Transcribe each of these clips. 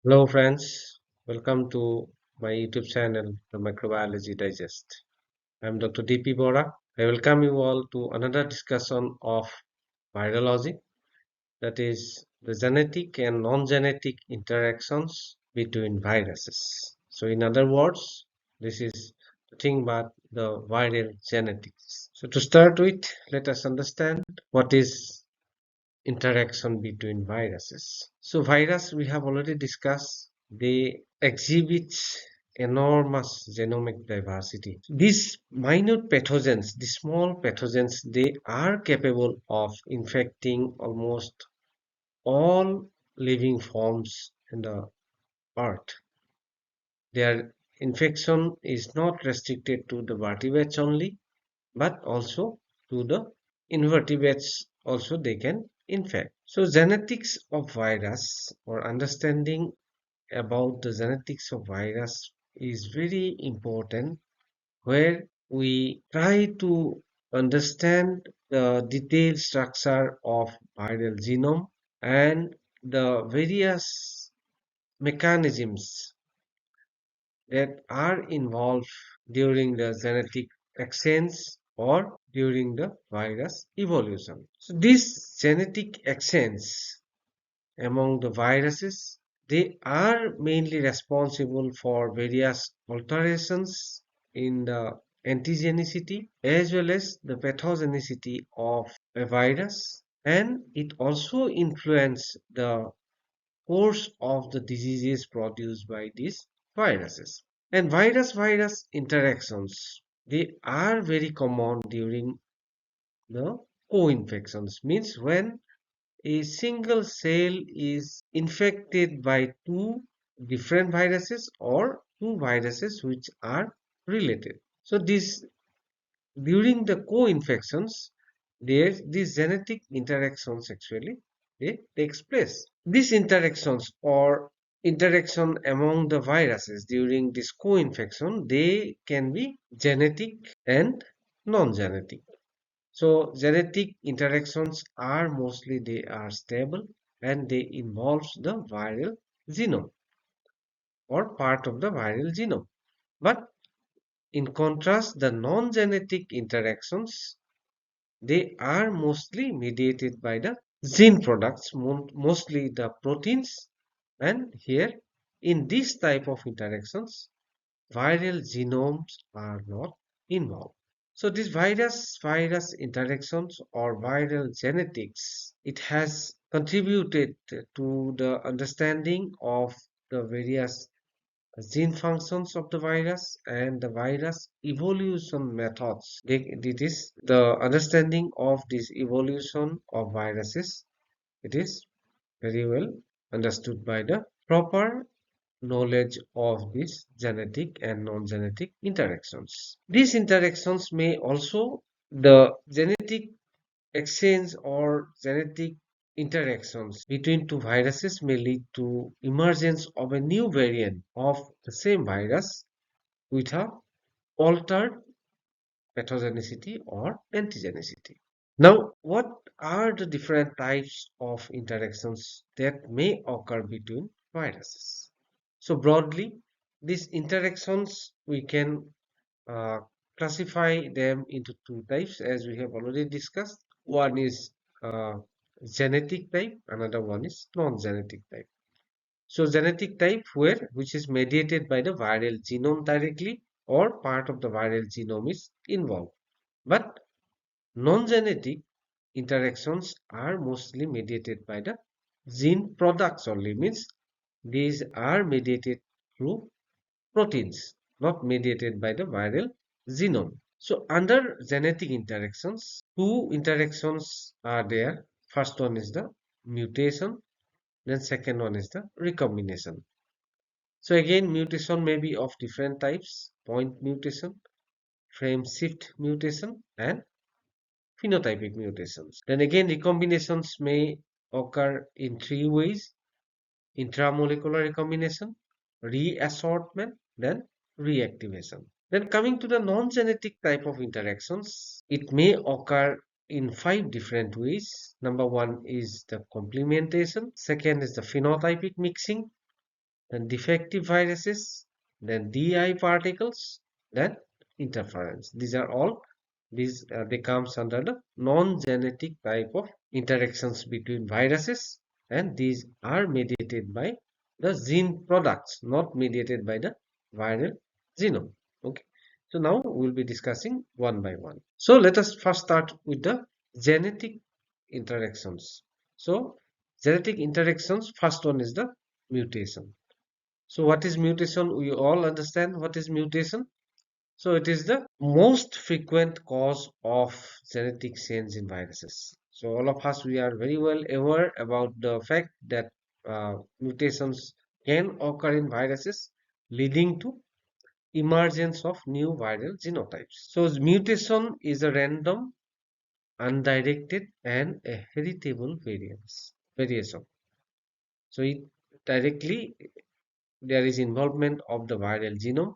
Hello, friends. Welcome to my YouTube channel, The Microbiology Digest. I'm Dr. DP Bora. I welcome you all to another discussion of virology, that is, the genetic and non genetic interactions between viruses. So, in other words, this is the thing about the viral genetics. So, to start with, let us understand what is interaction between viruses. So virus we have already discussed, they exhibit enormous genomic diversity. These minute pathogens, the small pathogens, they are capable of infecting almost all living forms in the earth. Their infection is not restricted to the vertebrates only, but also to the invertebrates also they can infect. So genetics of virus or understanding about the genetics of virus is very important, where we try to understand the detailed structure of viral genome and the various mechanisms that are involved during the genetic exchange or during the virus evolution. So this genetic exchange among the viruses, they are mainly responsible for various alterations in the antigenicity as well as the pathogenicity of a virus, and it also influence the course of the diseases produced by these viruses. And virus-virus interactions, they are very common during the co-infections, means when a single cell is infected by two different viruses or two viruses which are related. So this during the co-infections, there these genetic interactions actually they takes place. These interactions or interaction among the viruses during this co-infection, they can be genetic and non-genetic. So genetic interactions are mostly they are stable and they involve the viral genome or part of the viral genome. But in contrast, the non-genetic interactions, they are mostly mediated by the gene products, mostly the proteins. And here, in this type of interactions, viral genomes are not involved. So these virus interactions or viral genetics, it has contributed to the understanding of the various gene functions of the virus and the virus evolution methods. It is the understanding of this evolution of viruses. It is very well understood by the proper knowledge of these genetic and non-genetic interactions. These interactions may also the genetic exchange or genetic interactions between two viruses may lead to emergence of a new variant of the same virus with a altered pathogenicity or antigenicity. Now, what are the different types of interactions that may occur between viruses? So broadly, these interactions we can uh, classify them into two types as we have already discussed. One is uh, genetic type, another one is non-genetic type. So genetic type where which is mediated by the viral genome directly or part of the viral genome is involved. But non-genetic interactions are mostly mediated by the gene products only, means these are mediated through proteins, not mediated by the viral genome. So under genetic interactions, two interactions are there. First one is the mutation, then second one is the recombination. So again, mutation may be of different types: point mutation, frame shift mutation, and phenotypic mutations. Then again, recombinations may occur in three ways: intramolecular recombination, reassortment, then reactivation. Then coming to the non-genetic type of interactions, it may occur in five different ways. Number one is the complementation. Second is the phenotypic mixing. then defective viruses, then DI particles, then interference. These are all they comes under the non-genetic type of interactions between viruses, and these are mediated by the gene products, not mediated by the viral genome. Okay. So now we'll be discussing one by one. So let us first start with the genetic interactions. So genetic interactions, first one is the mutation. So what is mutation? We all understand what is mutation. So it is the most frequent cause of genetic change in viruses. So all of us, we are very well aware about the fact that mutations can occur in viruses, leading to emergence of new viral genotypes. So mutation is a random, undirected, and a heritable variation. So it directly there is involvement of the viral genome.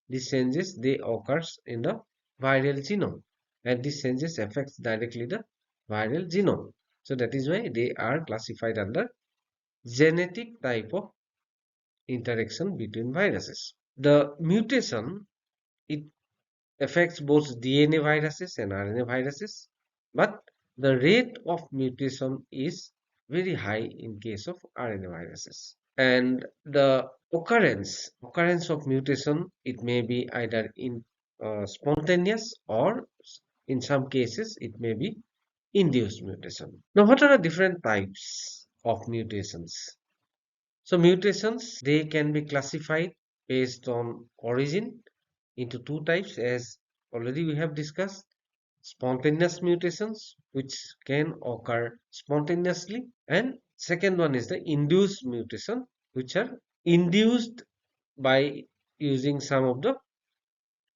These changes they occurs in the viral genome, and these changes affects directly the viral genome. So that is why they are classified under genetic type of interaction between viruses. The mutation, it affects both DNA viruses and RNA viruses, but the rate of mutation is very high in case of RNA viruses. And the occurrence of mutation, it may be either in spontaneous, or in some cases it may be induced mutation. Now what are the different types of mutations? So mutations, they can be classified based on origin into two types, as already we have discussed: spontaneous mutations, which can occur spontaneously, and second one is the induced mutation, which are induced by using some of the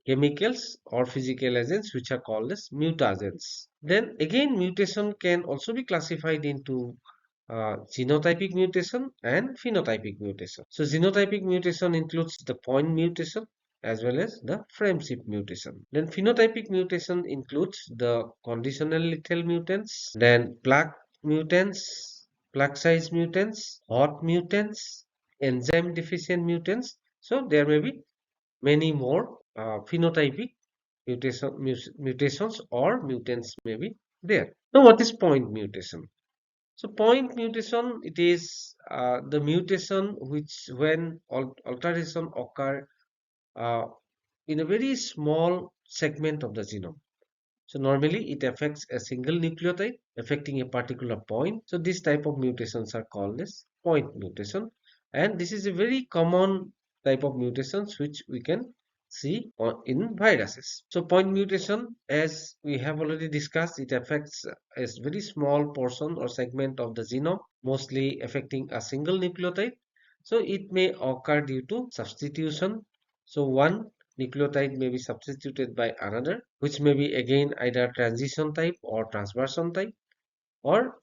chemicals or physical agents, which are called as mutagens. Then again, mutation can also be classified into genotypic mutation and phenotypic mutation. So genotypic mutation includes the point mutation as well as the frame shift mutation. Then phenotypic mutation includes the conditional lethal mutants, then plaque mutants, plaque size mutants, hot mutants, enzyme deficient mutants. So there may be many more phenotypic mutations or mutants may be there. Now, what is point mutation? So, point mutation, it is the mutation which, when alteration occur uh, in a very small segment of the genome. So normally it affects a single nucleotide affecting a particular point. So this type of mutations are called as point mutation, and this is a very common type of mutations which we can see in viruses. So point mutation, as we have already discussed, it affects a very small portion or segment of the genome, mostly affecting a single nucleotide. So it may occur due to substitution. So one nucleotide may be substituted by another, which may be again either transition type or transversion type, or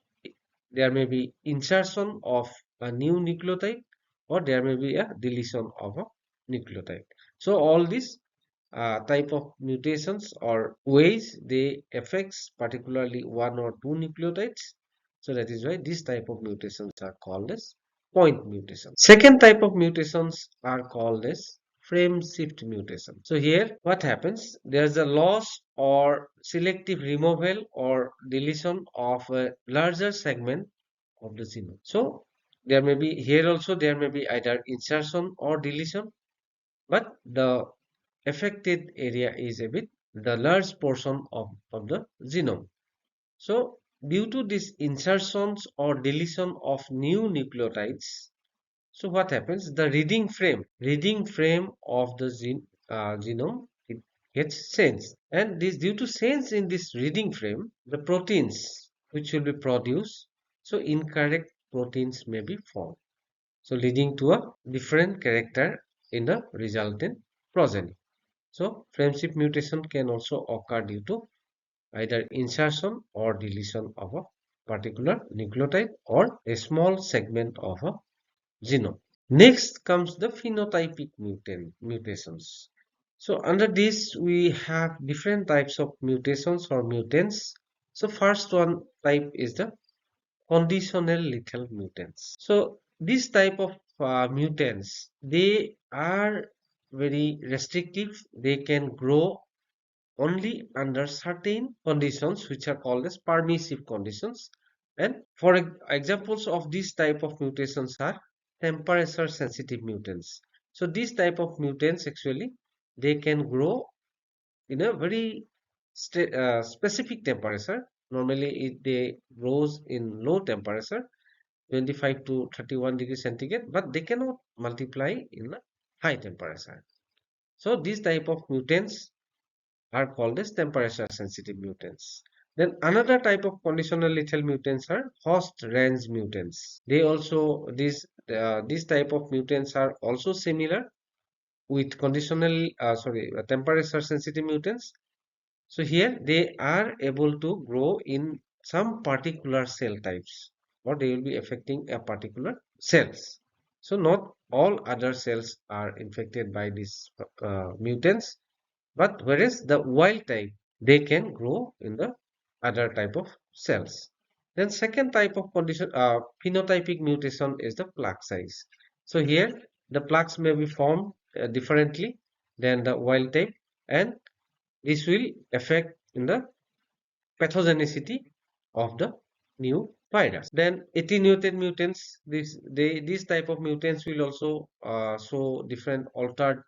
there may be insertion of a new nucleotide, or there may be a deletion of a nucleotide. So all these type of mutations or ways they affects particularly one or two nucleotides. So that is why this type of mutations are called as point mutations. Second type of mutations are called as frame shift mutation. So here what happens, there's a loss or selective removal or deletion of a larger segment of the genome. So there may be here also there may be either insertion or deletion, but the affected area is a bit the large portion of the genome. So due to these insertions or deletion of new nucleotides, so what happens? The reading frame of the genome, it gets changed, and this due to change in this reading frame, the proteins which will be produced, so incorrect proteins may be formed, so leading to a different character in the resultant progeny. So frameshift mutation can also occur due to either insertion or deletion of a particular nucleotide or a small segment of a genome. Next comes the phenotypic mutations. So under this we have different types of mutations or mutants. So first one type is the conditional lethal mutants. So this type of mutants, they are very restrictive. They can grow only under certain conditions which are called as permissive conditions. And for examples of this type of mutations are temperature sensitive mutants. So these type of mutants actually they can grow in a very specific temperature. Normally they grows in low temperature, 25 to 31 degrees centigrade, but they cannot multiply in a high temperature. So these type of mutants are called as temperature sensitive mutants. Then another type of conditional lethal mutants are host range mutants. They also these type of mutants are also similar with temperature sensitive mutants. So here they are able to grow in some particular cell types, or they will be affecting a particular cells. So not all other cells are infected by these mutants, but whereas the wild type, they can grow in the other type of cells. Then second type of phenotypic mutation is the plaque size. So here the plaques may be formed differently than the wild type, and this will affect in the pathogenicity of the new virus. Then attenuated mutants, these type of mutants will also show different altered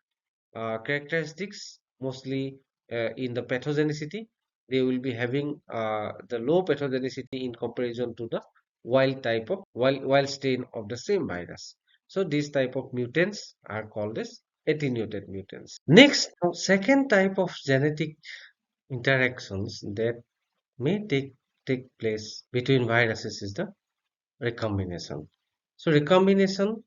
characteristics, mostly in the pathogenicity. They will be having the low pathogenicity in comparison to the wild strain of the same virus. So these type of mutants are called as attenuated mutants. Next, second type of genetic interactions that may take place between viruses is the recombination. So recombination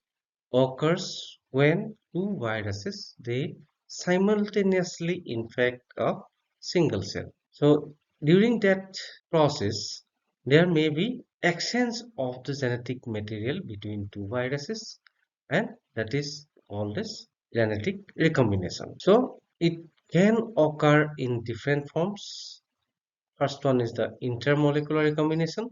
occurs when two viruses they simultaneously infect a single cell. So during that process, there may be exchange of the genetic material between two viruses, and that is called as genetic recombination. So it can occur in different forms. First one is the intermolecular recombination,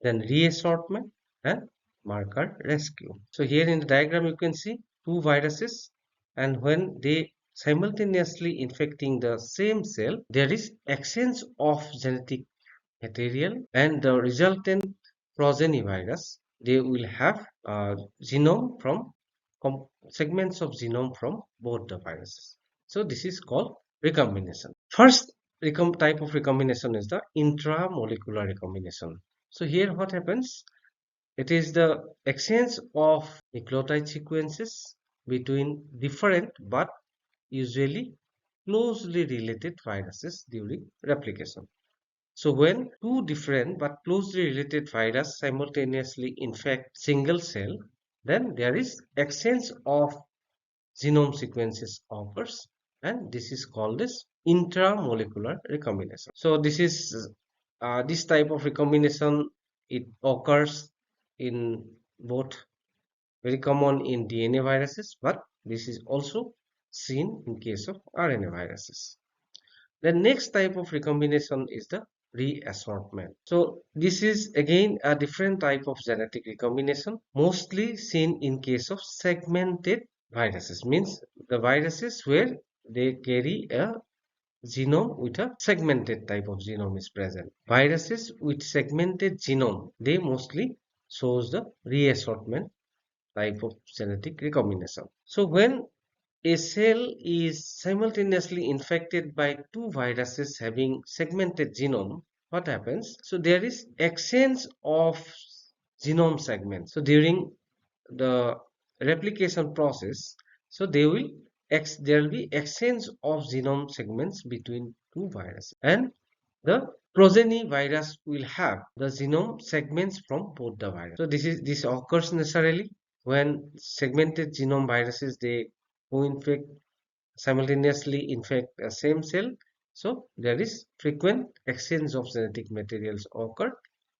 then reassortment and marker rescue. So here in the diagram you can see two viruses, and when they simultaneously infecting the same cell, there is exchange of genetic material, and the resultant progeny virus they will have genome from segments of genome from both the viruses. So this is called recombination. First type of recombination is the intramolecular recombination. So here what happens? It is the exchange of nucleotide sequences between different but usually closely related viruses during replication. So when two different but closely related viruses simultaneously infect single cell, then there is exchange of genome sequences occurs, and this is called as intramolecular recombination. So this type of recombination, it occurs in both, very common in DNA viruses, but this is also seen in case of RNA viruses. The next type of recombination is the reassortment. So this is again a different type of genetic recombination, mostly seen in case of segmented viruses, means the viruses where they carry a genome with a segmented type of genome is present. Viruses with segmented genome, they mostly shows the reassortment type of genetic recombination. So when a cell is simultaneously infected by two viruses having segmented genome, what happens? So there is exchange of genome segments. So during the replication process, so there will be exchange of genome segments between two viruses, and the progeny virus will have the genome segments from both the viruses. So this occurs naturally when segmented genome viruses they co-infect, simultaneously infect a same cell. So there is frequent exchange of genetic materials occur,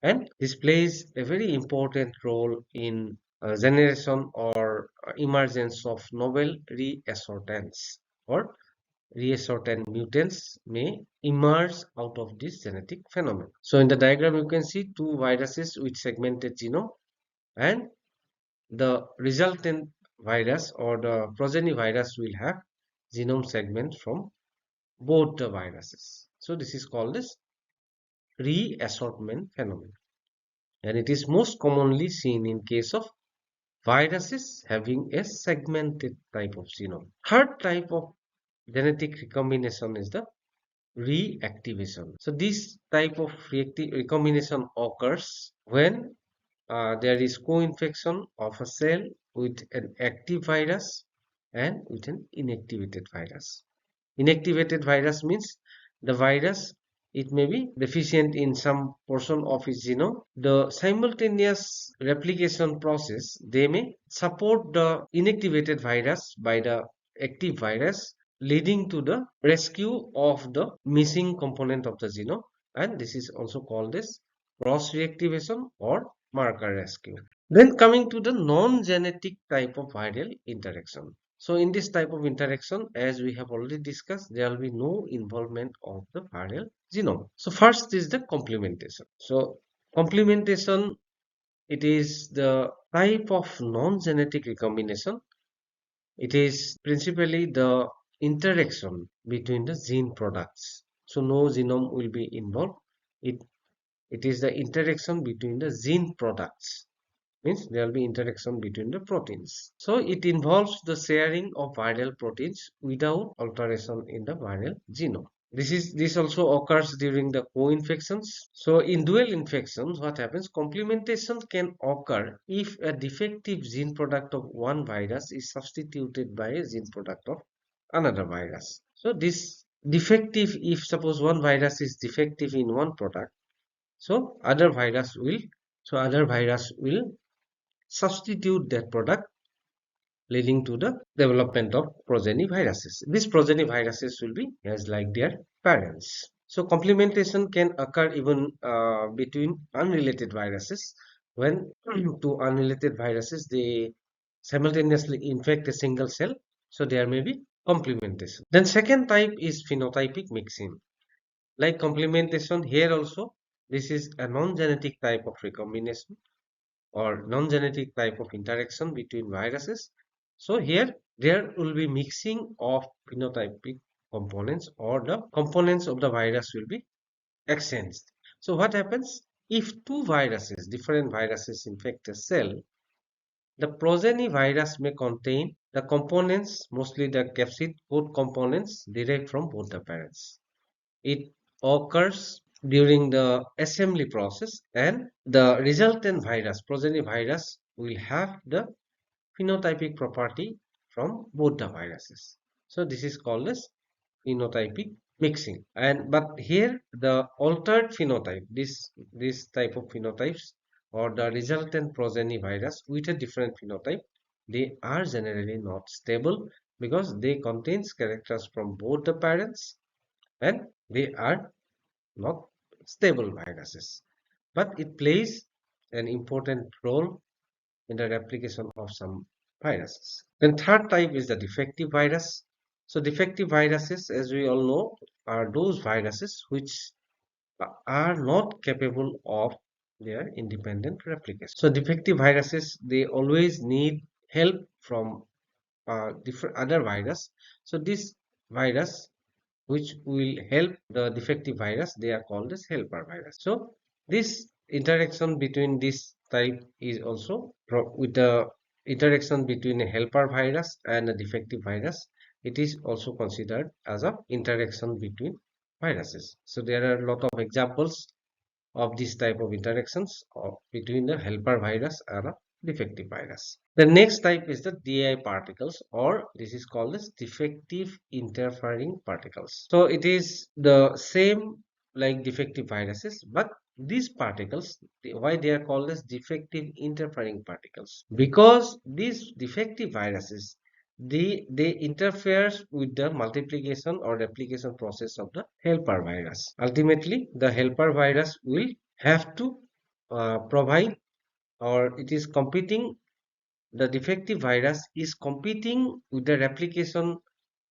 and this plays a very important role in generation or emergence of novel reassortants, or reassortant mutants may emerge out of this genetic phenomenon. So in the diagram you can see two viruses with segmented genome, and the resultant virus or the progeny virus will have genome segments from both the viruses. So this is called as reassortment phenomenon, and it is most commonly seen in case of viruses having a segmented type of genome. Third type of genetic recombination is the reactivation. So this type of recombination occurs when there is co-infection of a cell with an active virus and with an inactivated virus. Inactivated virus means the virus, it may be deficient in some portion of its genome. The simultaneous replication process, they may support the inactivated virus by the active virus, leading to the rescue of the missing component of the genome, and this is also called as cross reactivation or marker rescue. Then coming to the non-genetic type of viral interaction. So in this type of interaction, as we have already discussed, there will be no involvement of the viral genome. So first is the complementation. So complementation, it is the type of non-genetic recombination. It is principally the interaction between the gene products. So no genome will be involved. It, it is the interaction between the gene products, means there will be interaction between the proteins. So it involves the sharing of viral proteins without alteration in the viral genome. This also occurs during the co-infections. So in dual infections, what happens? Complementation can occur if a defective gene product of one virus is substituted by a gene product of another virus. So this defective, if suppose one virus is defective in one product, so other virus will substitute that product, leading to the development of progeny viruses. These progeny viruses will be as like their parents. So complementation can occur even between unrelated viruses when two unrelated viruses, they simultaneously infect a single cell. So there may be complementation. Then second type is phenotypic mixing. Like complementation, here also this is a non-genetic type of recombination or non-genetic type of interaction between viruses. So here there will be mixing of phenotypic components, or the components of the virus will be exchanged. So what happens if two viruses, different viruses infect a cell? The progeny virus may contain the components, mostly the capsid code components derived from both the parents. It occurs during the assembly process, and the resultant virus, progeny virus, will have the phenotypic property from both the viruses. So this is called as phenotypic mixing. And but here the altered phenotype, this type of phenotypes or the resultant progeny virus with a different phenotype, they are generally not stable because they contains characters from both the parents, and they are not stable viruses, but it plays an important role in the replication of some viruses. Then third type is the defective virus. So defective viruses, as we all know, are those viruses which are not capable of their independent replication. So defective viruses, they always need help from different other virus. So this virus which will help the defective virus, they are called as helper virus. So this interaction between this type is also with the interaction between a helper virus and a defective virus, it is also considered as a interaction between viruses. So there are a lot of examples of this type of interactions between the helper virus and a defective virus. The next type is the DI particles, or this is called as defective interfering particles. So it is the same like defective viruses, but these particles, why they are called as defective interfering particles? Because these defective viruses, they interferes with the multiplication or replication process of the helper virus. Ultimately, the helper virus will have to provide, or it is competing, the defective virus is competing with the replication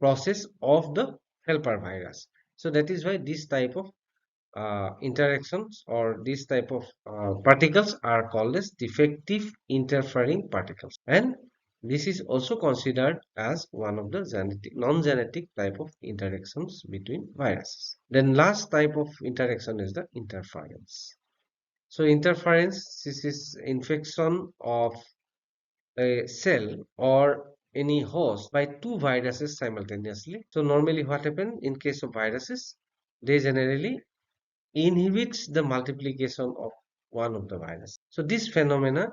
process of the helper virus. So that is why this type of interactions or this type of particles are called as defective interfering particles, and this is also considered as one of the non-genetic type of interactions between viruses. Then last type of interaction is the interference. So interference, this is infection of a cell or any host by two viruses simultaneously. So normally what happens in case of viruses, they generally inhibits the multiplication of one of the virus. So this phenomena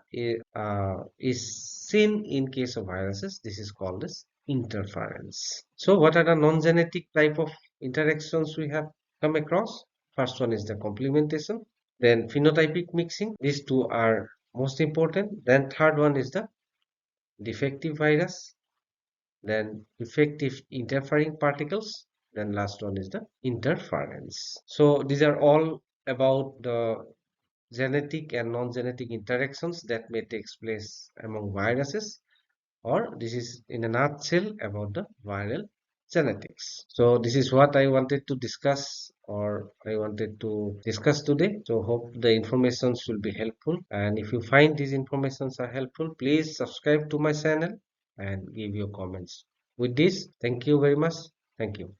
is seen in case of viruses. This is called as interference. So what are the non-genetic type of interactions we have come across? First one is the complementation, then phenotypic mixing. These two are most important. Then third one is the defective virus, then effective interfering particles, then last one is the interference. So these are all about the genetic and non-genetic interactions that may take place among viruses, or this is in a nutshell about the viral genetics. So this is what I wanted to discuss, or I wanted to discuss today. So hope the informations will be helpful, and if you find these informations are helpful, please subscribe to my channel and give your comments. With this, thank you very much. Thank you.